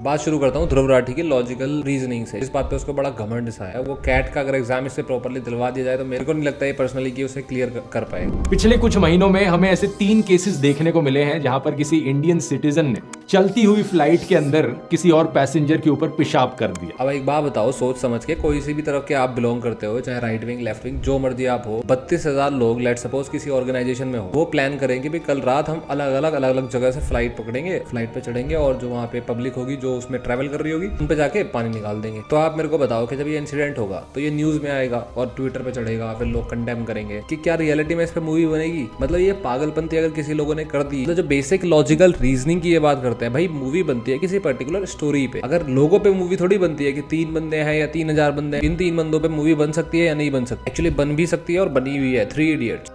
बात शुरू करता हूँ ध्रुव राठी की लॉजिकल रीजनिंग से। इस बात पे उसको बड़ा घमंड सा है। वो कैट का अगर एग्जाम इससे प्रॉपर्ली दिलवा दिया जाए तो मेरे को नहीं लगता है पर्सनली कि उसे क्लियर कर पाएगा। पिछले कुछ महीनों में हमें ऐसे 3 केसेस देखने को मिले हैं जहां पर किसी इंडियन सिटीजन ने चलती हुई फ्लाइट के अंदर किसी और पैसेंजर के ऊपर पेशाब कर दिया। अब एक बात बताओ, सोच समझ के, कोई सी भी तरफ के आप बिलोंग करते हो, चाहे राइट विंग लेफ्ट विंग जो मर्जी आप हो, 32,000 लोग लेट सपोज किसी ऑर्गेनाइजेशन में हो, वो प्लान करेंगे भी कल रात हम अलग अलग जगह से फ्लाइट पकड़ेंगे, फ्लाइट पे चढ़ेंगे और जो वहाँ पे पब्लिक होगी जो उसमें ट्रैवल कर रही होगी उन पे जाके पानी निकाल देंगे। तो आप मेरे को बताओ कि जब ये इंसिडेंट होगा तो ये न्यूज में आएगा और ट्विटर पे चढ़ेगा, फिर लोग कंडेम करेंगे कि क्या रियलिटी में इस पे मूवी बनेगी? मतलब ये पागलपंती अगर किसी लोगों ने कर दी, तो जो बेसिक लॉजिकल रीजनिंग की ये बात करते हैं, भाई मूवी बनती है किसी पर्टिकुलर स्टोरी पे। अगर लोगों पे मूवी थोड़ी बनती है कि 3 बंदे हैं या 3,000 बंदे हैं, इन 3 बंदों पे मूवी बन सकती है या नहीं बन सकती। एक्चुअली बन भी सकती है और बनी हुई है 3 इडियट्स।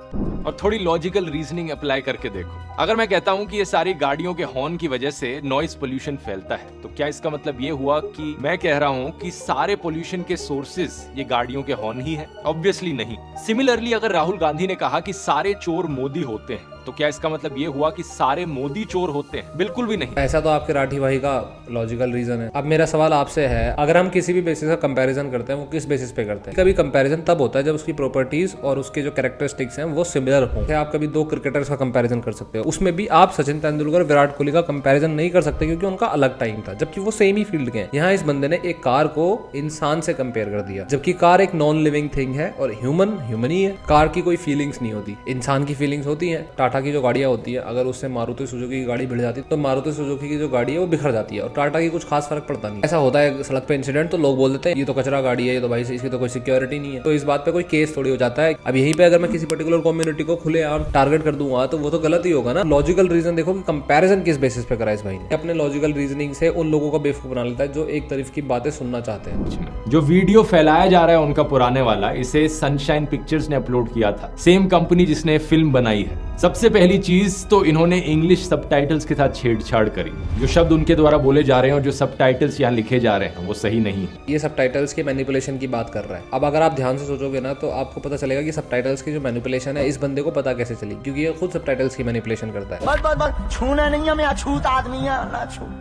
और थोड़ी लॉजिकल रीजनिंग अप्लाई करके देखो, अगर मैं कहता हूं कि ये सारी गाड़ियों के हॉर्न की वजह से नॉइज पोल्यूशन फैलता है, तो क्या इसका मतलब ये हुआ कि मैं कह रहा हूं कि सारे पोल्यूशन के सोर्सेज ये गाड़ियों के हॉर्न ही है? ऑब्वियसली नहीं। सिमिलरली अगर राहुल गांधी ने कहा कि सारे चोर मोदी होते हैं, तो क्या इसका मतलब ये हुआ कि सारे मोदी चोर होते हैं? बिल्कुल भी नहीं। ऐसा तो आपके राठी भाई का लॉजिकल रीजन है। अब मेरा सवाल आपसे है, अगर हम किसी भी बेसिस का कंपैरिजन करते हैं, वो किस बेसिस पे करते हैं? कभी कंपैरिजन तब होता है जब उसकी प्रॉपर्टीज और उसके जो कैरेक्टरिस्टिक्स हैं वो सिमिलर हो। आप कभी 2 क्रिकेटर्स का कंपैरिजन कर सकते हो, उसमें भी आप सचिन तेंदुलकर विराट कोहली का कंपैरिजन नहीं कर सकते क्योंकि उनका अलग टाइम था, जबकि वो सेम ही फील्ड के हैं। यहाँ इस बंदे ने एक कार को इंसान से कंपेयर कर दिया, जबकि कार एक नॉन लिविंग थिंग है और ह्यूमन ही है। कार की कोई फीलिंग्स नहीं होती, इंसान की फीलिंग्स होती है। टाटा की जो गाड़ियां होती है, अगर उससे मारुति सुजुकी की गाड़ी भिड़ जाती है तो मारुति सुजुकी की जो गाड़ी है वो बिखर जाती है और टाटा की कुछ खास फर्क पड़ता नहीं। ऐसा होता है सड़क पे इंसिडेंट तो लोग बोल देते हैं ये तो कचरा गाड़ी है, ये तो भाई इसकी तो कोई सिक्योरिटी नहीं है। तो इस बात पे कोई केस थोड़ी हो जाता है। अब यहीं पे अगर मैं किसी पर्टिकुलर कम्युनिटी को खुलेआम टारगेट कर दूंगा तो वो तो गलत ही होगा ना। लॉजिकल रीजन देखो कि कंपैरिजन किस बेसिस पे करा इस भाई ने। अपने लॉजिकल रीजनिंग से उन लोगों को बेवकूफ बना लेता है जो एक तरफ की बातें सुनना चाहते हैं। जो वीडियो फैलाया जा रहा है उनका पुराने वाला, इसे सनशाइन पिक्चर्स ने अपलोड किया था, सेम कंपनी जिसने फिल्म बनाई है। सबसे पहली चीज तो इन्होंने इंग्लिश सबटाइटल्स के साथ छेड़छाड़ करी। जो शब्द उनके द्वारा बोले जा रहे हैं और जो सबटाइटल्स यहाँ लिखे जा रहे हैं वो सही नहीं है। ये सबटाइटल्स के मैनिपुलेशन की बात कर रहा है। अब अगर आप ध्यान से सोचोगे ना तो आपको पता चलेगा कि सबटाइटल्स की जो मैनिपुलेशन है इस बंदे को पता कैसे चली, क्योंकि ये खुद सबटाइटल्स की मैनिपुलेशन करता है। बस छूना नहीं है, मैं अछूत आदमी है ना छू।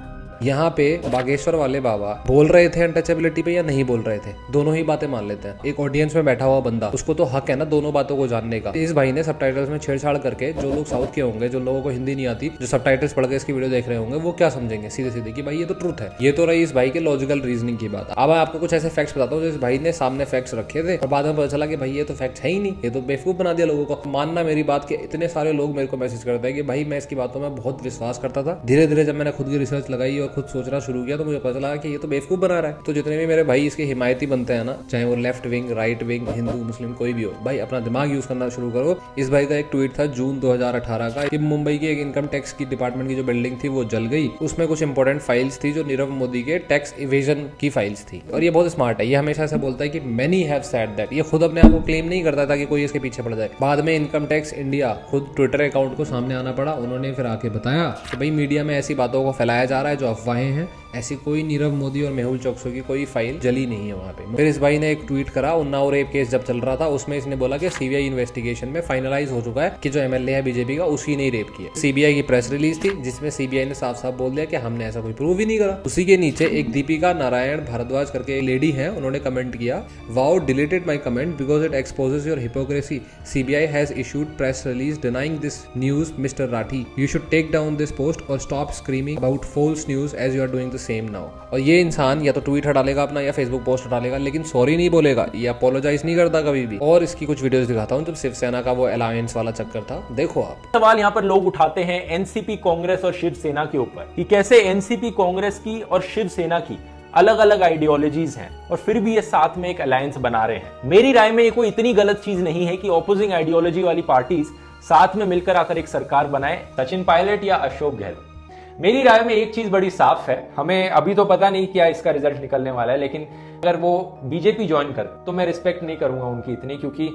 यहाँ पे बागेश्वर वाले बाबा बोल रहे थे अनटचेबिलिटी पे या नहीं बोल रहे थे, दोनों ही बातें मान लेते हैं। एक ऑडियंस में बैठा हुआ बंदा, उसको तो हक है ना दोनों बातों को जानने का। इस भाई ने सबटाइटल्स में छेड़छाड़ करके, जो लोग साउथ के होंगे, जो लोगों को हिंदी नहीं आती, जो सबटाइटल्स पढ़ के इसकी वीडियो देख रहे होंगे, वो क्या समझेंगे सीधे सीधे कि भाई ये तो ट्रुथ है। ये तो रही इस भाई के लॉजिकल रीजनिंग की बात। अब मैं आपको कुछ ऐसे फैक्ट्स बताता हूँ जो इस भाई ने सामने फैक्ट्स रखे थे और बाद में पता चला कि भाई ये तो फैक्ट है ही नहीं, ये तो बेवकूफ बना दिया लोगों को। मानना मेरी बात के इतने सारे लोग मेरे को मैसेज करते हैं कि भाई मैं इसकी बातों में बहुत विश्वास करता था, धीरे धीरे जब मैंने खुद की रिसर्च लगाई और खुद सोचना शुरू किया तो मुझे पता लगा कि ये तो बेवकूफ बना रहा है। तो जितने भी मेरे भाई इसके हिमायती बनते हैं ना, चाहे वो left wing, right wing, Hindu, Muslim, कोई भी हो, भाई अपना दिमाग यूज करना शुरू करो। इस भाई का एक ट्वीट था जून 2018 का कि मुंबई की एक इनकम टैक्स की डिपार्टमेंट की जो बिल्डिंग थी वो जल गई। उसमें कुछ इंपॉर्टेंट फाइल्स थी जो नीरव मोदी के टैक्स इवेजन की फाइल्स थी। और ये बहुत स्मार्ट है, ये हमेशा ऐसा बोलता है कि मैनी हैव सेड दैट। ये खुद अपने आप को क्लेम नहीं करता था कि कोई इसके पीछे पड़ जाए। बाद में इनकम टैक्स इंडिया खुद ट्विटर अकाउंट को सामने आना पड़ा, उन्होंने फिर आके बताया कि भाई मीडिया में ऐसी बातों को फैलाया जा रहा है जो अफवाहें हैं, ऐसी कोई नीरव मोदी और मेहुल चोकसी की कोई फाइल जली नहीं है वहाँ पे। फिर इस भाई ने एक ट्वीट करा, उन्नाव रेप केस जब चल रहा था उसमें इसने बोला कि सीबीआई इन्वेस्टिगेशन में फाइनलाइज हो चुका है कि जो एमएलए है बीजेपी का उसी ने रेप किया। सीबीआई की प्रेस रिलीज थी जिसमें सीबीआई ने साफ साफ बोल दिया कि हमने ऐसा कोई प्रूव ही नहीं करा। उसी के नीचे एक दीपिका नारायण भारद्वाज करके एक लेडी है, उन्होंने कमेंट किया, wow deleted my comment because it exposes your hypocrisy. CBI has issued press release denying this news mister Rathee. You should take down this post और stop screaming about false news as you are doing the same now. और ये इंसान या तो tweet हटा लेगा अपना या फेसबुक पोस्ट हटा लेगा, लेकिन सॉरी नहीं बोलेगा, ये अपोलोजाइज नहीं करता कभी भी। और इसकी कुछ वीडियोस दिखाता हूँ जब शिवसेना का वो अलायंस वाला चक्कर था, देखो आप। सवाल यहाँ पर लोग उठाते हैं एनसीपी, कांग्रेस और शिवसेना के ऊपर कि कैसे एनसीपी, कांग्रेस की और शिवसेना की अलग अलग आइडियोलॉजीज हैं और फिर भी ये साथ में एक अलायंस बना रहे हैं। मेरी राय में ये कोई इतनी गलत चीज नहीं है कि ऑपोजिंग आइडियोलॉजी वाली पार्टीज साथ में मिलकर आकर एक सरकार बनाए, सचिन पायलट या अशोक गहलोत। मेरी राय में एक चीज बड़ी साफ है, हमें अभी तो पता नहीं क्या इसका रिजल्ट निकलने वाला है, लेकिन अगर वो बीजेपी ज्वाइन कर तो मैं रिस्पेक्ट नहीं करूंगा उनकी इतनी, क्योंकि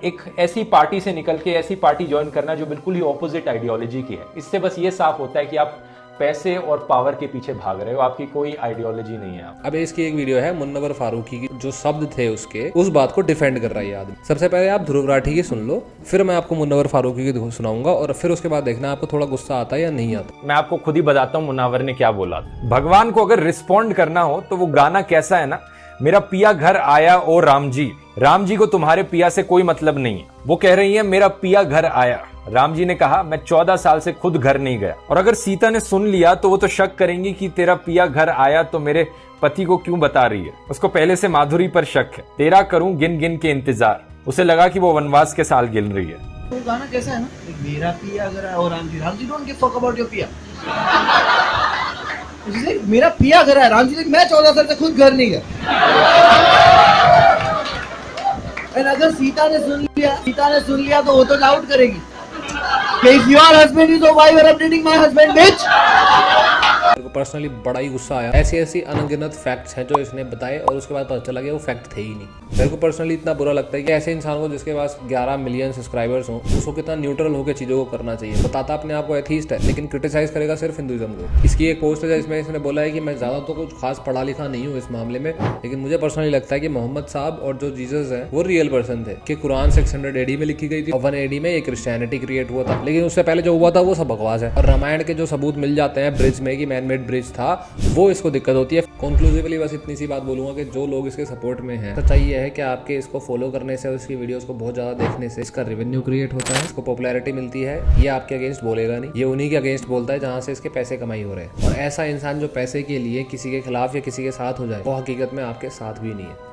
एक ऐसी पार्टी से निकल के ऐसी पार्टी ज्वाइन करना जो बिल्कुल ही ऑपोजिट आइडियोलॉजी की है, इससे बस ये साफ होता है कि आप पैसे और पावर के पीछे भाग रहे हो, आपकी कोई आइडियोलॉजी नहीं है। अब इसकी एक वीडियो है मुन्नवर फारूकी की, जो शब्द थे उसके, उस बात को डिफेंड कर रहा है ये आदमी। सबसे पहले आप ध्रुव राठी की सुन लो, फिर मैं आपको मुन्नवर फारूकी की सुनाऊंगा, और फिर उसके बाद देखना आपको थोड़ा गुस्सा आता है या नहीं आता। मैं आपको खुद ही बताता हूँ मुन्नावर ने क्या बोला था। भगवान को अगर रिस्पॉन्ड करना हो तो वो गाना कैसा है ना, मेरा पिया घर आया ओ राम जी को तुम्हारे पिया से कोई मतलब नहीं है। वो कह रही है मेरा पिया घर आया। राम जी ने कहा मैं 14 साल से खुद घर नहीं गया। और अगर सीता ने सुन लिया तो वो तो शक करेंगी कि तेरा पिया घर आया तो मेरे पति को क्यों बता रही है। उसको पहले से माधुरी पर शक है। तेरा करूं गिन गिन के इंतजार। उसे लगा कि वो वनवास के साल गिन रही है। वो गाना कैसा है ना, मेरा पिया अगर आया, और Ram ji don't give fuck about your पिया। मेरा पिया घर है, राम जी मैं 14 साल से खुद घर नहीं गया। अगर सीता ने सुन लिया तो वो तो डाउट करेगी कि if your husband is so why you are updating my husband bitch। मेरे को पर्सनली बड़ा ही गुस्सा आया। ऐसी अनगिनत फैक्ट्स हैं जो इसने बताए और उसके बाद पता चला कि वो फैक्ट थे ही नहीं। मेरे को पर्सनली इतना बुरा लगता है कि ऐसे इंसान को जिसके पास 11 मिलियन सब्सक्राइबर्स हों, उसको कितना न्यूट्रल होकर चीज़ों को करना चाहिए। बताता अपने आप को एथीस्ट है, लेकिन क्रिटिसाइज करेगा सिर्फ हिंदुइज्म को। इसकी एक पोस्ट है जिसमें इसने बोला है कि मैं ज़्यादा तो कुछ खास पढ़ा लिखा नहीं हूँ इस मामले में, लेकिन मुझे पर्सनली लगता है कि मोहम्मद साहब और जो जीसस है वो रियल पर्सन थे, कि कुरान 600 AD में लिखी गई थी और 1 AD में ये क्रिश्चियनिटी क्रिएट हुआ था। लेकिन उससे पहले जो हुआ था वो सब बकवास है। और रामायण के जो सबूत मिल जाते हैं ब्रिज में कि मैन मेड ब्रिज था, वो इसको दिक्कत होती है। कंक्लूसिवली बस इतनी सी बात बोलूंगा कि जो लोग इसके सपोर्ट में हैं, सच्चाई ये है कि आपके इसको फॉलो करने से और इसकी वीडियोस को बहुत ज्यादा देखने से इसका रेवेन्यू क्रिएट होता है, इसको पॉपुलैरिटी मिलती है। ये आपके अगेंस्ट बोलेगा नहीं, ये उन्हीं के अगेंस्ट बोलता है जहां से इसके पैसे कमाई हो रहे हैं। और ऐसा इंसान जो पैसे के लिए किसी के खिलाफ या किसी के साथ हो जाए, वो हकीकत में आपके साथ भी नहीं है।